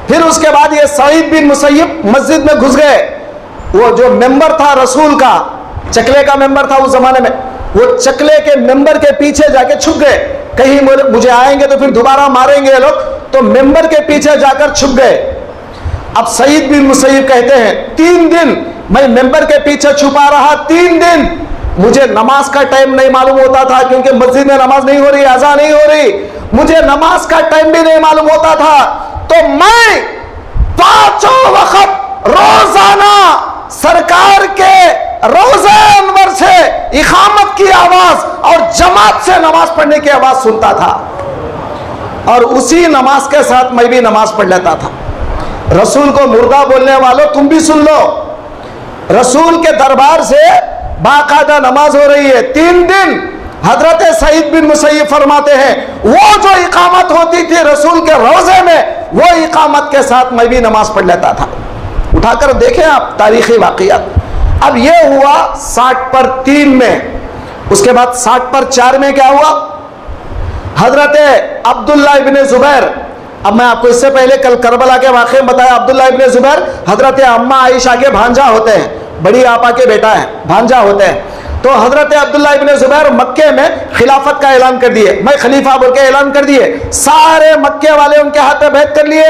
پھر اس کے بعد یہ سعید بن مسیب مسجد میں گھس گئے، وہ جو ممبر تھا رسول کا، چکلے کا ممبر تھا اس زمانے میں، وہ چکلے کے ممبر کے پیچھے جا کے چھپ گئے، کہیں مجھے آئیں گے تو پھر دوبارہ ماریں گے لوگ، تو ممبر کے پیچھے جا کر چھپ گئے۔ اب سعید بن مسیب کہتے ہیں 3 دن میں ممبر کے پیچھے چھپا رہا، 3 دن مجھے نماز کا ٹائم نہیں معلوم ہوتا تھا، کیونکہ مسجد میں نماز نہیں ہو رہی، اذان نہیں ہو رہی، مجھے نماز کا ٹائم بھی نہیں معلوم ہوتا تھا، تو میں 5 وقت روزانہ سرکار کے روزے انور سے اقامت کی آواز اور جماعت سے نماز پڑھنے کی آواز سنتا تھا، اور اسی نماز کے ساتھ میں بھی نماز پڑھ لیتا تھا۔ رسول کو مردہ بولنے والوں تم بھی سن لو، رسول کے دربار سے باقاعدہ نماز ہو رہی ہے 3 دن۔ حضرت سعید بن مسیب فرماتے ہیں وہ جو اقامت ہوتی تھی رسول کے روزے میں، وہ اقامت کے ساتھ میں بھی نماز پڑھ لیتا تھا۔ اٹھا کر دیکھیں آپ تاریخی واقعات۔ اب یہ ہوا 60/3 میں، اس کے بعد 60/4 میں کیا ہوا، حضرت عبداللہ ابن زبیر، اب میں آپ کو اس سے پہلے کل کربلا کے واقعے میں بتایا، عبداللہ ابن زبیر حضرت اماں عائشہ کے بھانجا ہوتے ہیں، بڑی آپا کے بیٹا ہے، بھانجا ہوتے ہیں۔ تو حضرت عبداللہ ابن زبیر مکے میں خلافت کا اعلان کر دیے، میں خلیفہ بول کے اعلان کر دیے، سارے مکے والے ان کے ہاتھ میں بیعت کر لیے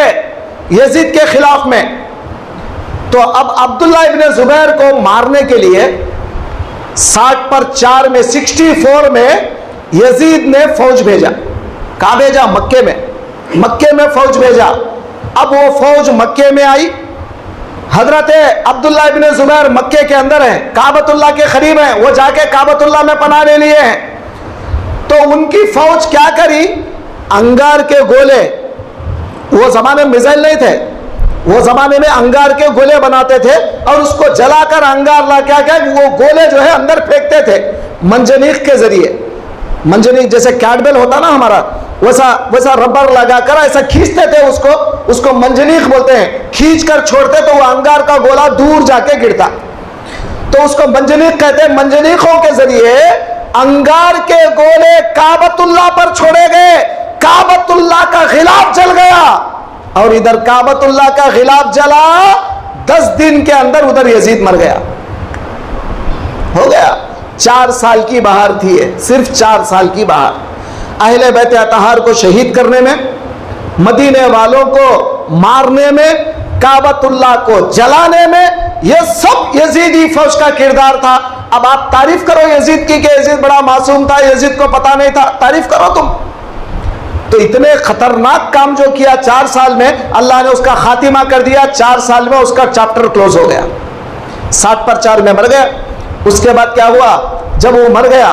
یزید کے خلاف میں۔ تو اب عبداللہ ابن زبیر کو مارنے کے لیے 60/4 میں 64 میں یزید نے فوج بھیجا، کہاں بھیجا، مکے میں، مکے میں فوج بھیجا۔ اب وہ فوج مکے میں آئی، حضرت عبداللہ ابن زبیر مکے کے اندر ہیں، کعبۃ اللہ کے قریب ہیں، وہ جا کے کعبۃ اللہ میں پناہ لے لیے ہیں۔ تو ان کی فوج کیا کری، انگار کے گولے، وہ زمانے میں میزائل نہیں تھے، وہ زمانے میں انگار کے گولے بناتے تھے اور اس کو جلا کر انگار لا کیا وہ گولے جو ہے اندر پھینکتے تھے منجنیق کے ذریعے، منجنیق جیسے کیٹبل ہوتا نا ہمارا، ویسا ربر لگا کر ایسا کھینچتے تھے اس کو منجنیق بولتے ہیں، کھینچ کر چھوڑتے تو وہ انگار کا گولا دور جا کے گرتا، تو اس کو منجنیق کہتے ہیں۔ منجنیقوں کے ذریعے انگار کے گولے کعبۃ اللہ پر چھوڑے گئے، کعبۃ اللہ کا غلاف جل گیا، اور ادھر کعبۃ اللہ کا غلاف جلا. 10 دن کے اندر ادھر یزید مر گیا. ہو گیا. 4 سال کی بہار تھی ہے, صرف 4 سال کی بہار. اہل بیت اطہار کو شہید کرنے میں, مدینے والوں کو مارنے میں, کعبۃ اللہ کو جلانے میں, یہ سب یزیدی فوج کا کردار تھا. اب آپ تعریف کرو یزید کی کہ یزید بڑا معصوم تھا, یزید کو پتا نہیں تھا, تعریف کرو تم. تو اتنے خطرناک کام جو کیا 4 سال میں, اللہ نے اس کا خاتمہ کر دیا. 4 سال میں اس کا چیپٹر کلوز ہو گیا. 60 پر 4 میں مر گیا. اس کے بعد کیا ہوا؟ جب وہ مر گیا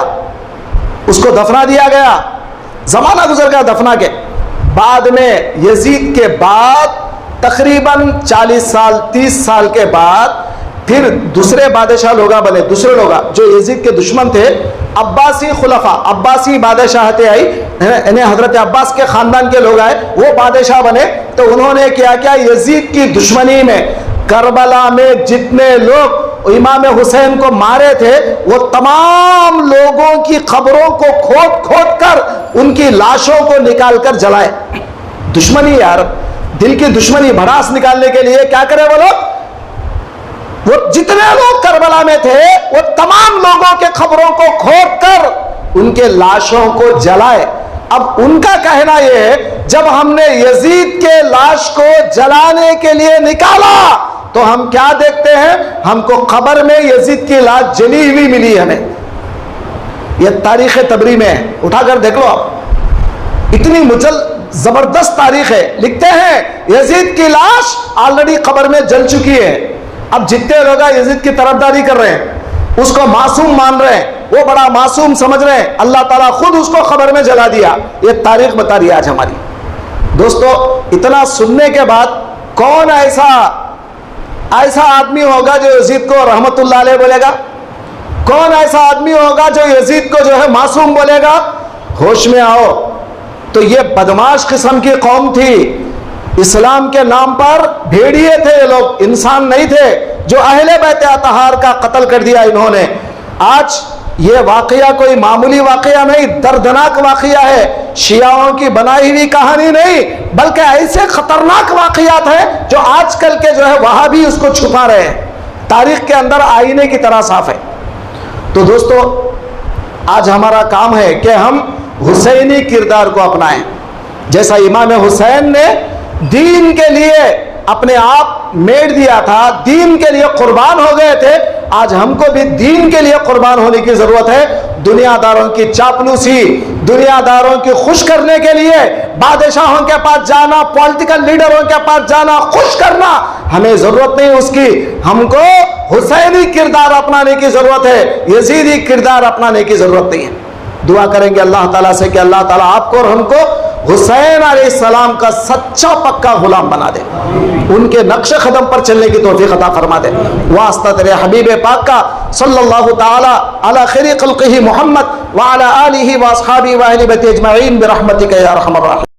اس کو دفنا دیا گیا. زمانہ گزر گیا دفنا کے. بعد میں یزید کے بعد تقریباً 40 سال 30 سال کے بعد پھر دوسرے بادشاہ لوگا بنے, دوسرے لوگا جو یزید کے دشمن تھے. عباسی خلفاء, عباسی بادشاہتیں آئی, انہیں حضرت عباس کے خاندان کے لوگ آئے, وہ بادشاہ بنے. تو انہوں نے کیا کیا, یزید کی دشمنی میں کربلا میں جتنے لوگ امام حسین کو مارے تھے وہ تمام لوگوں کی قبروں کو کھود کھود کر ان کی لاشوں کو نکال کر جلائے. دشمنی یار, دل کی دشمنی, بھڑاس نکالنے کے لیے کیا کرے وہ لوگ, وہ جتنے لوگ کربلا میں تھے وہ تمام لوگوں کے قبروں کو کھود کر ان کے لاشوں کو جلائے. اب ان کا کہنا یہ ہے جب ہم نے یزید کے لاش کو جلانے کے لیے نکالا تو ہم کیا دیکھتے ہیں, ہم کو قبر میں یزید کی لاش جلی ہوئی ملی. ہمیں یہ تاریخ تبری میں ہے, اٹھا کر دیکھ لو آپ. اتنی زبردست تاریخ ہے. لکھتے ہیں یزید کی لاش آلریڈی قبر میں جل چکی ہے. اب جتنے لوگ یزید کی طرفداری کر رہے ہیں, اس کو معصوم مان رہے ہیں, وہ بڑا معصوم سمجھ رہے ہیں, اللہ تعالیٰ خود اس کو قبر میں جلا دیا. یہ تاریخ بتا رہی ہے آج ہماری. دوستو, اتنا سننے کے بعد کون ایسا آدمی ہوگا جو یزید کو رحمت اللہ علیہ بولے گا؟ کون ایسا آدمی ہوگا جو یزید کو جو ہے معصوم بولے گا؟ ہوش میں آؤ. تو یہ بدماش قسم کی قوم تھی. اسلام کے نام پر بھیڑیے تھے یہ لوگ, انسان نہیں تھے. جو اہل بیت اطہار کا قتل کر دیا انہوں نے. آج یہ واقعہ کوئی معمولی واقعہ نہیں, دردناک واقعہ ہے. شیعوں کی بنائی ہوئی کہانی نہیں, بلکہ ایسے خطرناک واقعات ہیں جو آج کل کے جو ہے وہاں بھی اس کو چھپا رہے ہیں. تاریخ کے اندر آئینے کی طرح صاف ہے. تو دوستو, آج ہمارا کام ہے کہ ہم حسینی کردار کو اپنائیں. جیسا امام حسین نے دین کے لیے اپنے آپ میڑ دیا تھا, دین کے لیے قربان ہو گئے تھے, آج ہم کو بھی دین کے لیے قربان ہونے کی ضرورت ہے. دنیا داروں کی چاپلوسی, دنیا داروں کی خوش کرنے کے لیے بادشاہوں کے پاس جانا, پولیٹیکل لیڈروں کے پاس جانا, خوش کرنا, ہمیں ضرورت نہیں اس کی. ہم کو حسینی کردار اپنانے کی ضرورت ہے, یزیدی کردار اپنانے کی ضرورت نہیں ہے. دعا کریں گے اللہ تعالیٰ سے کہ اللہ تعالیٰ آپ کو اور ہم کو حسین علیہ السلام کا سچا پکا غلام بنا دے, ان کے نقش قدم پر چلنے کی توفیق عطا فرما دے. واسطہ تیرے حبیب پاک کا صلی اللہ تعالی علی خیر خلقہ محمد وعلی آلہ واصحابہ واہل بیت اجمعین برحمتک یا ارحم الراحمین.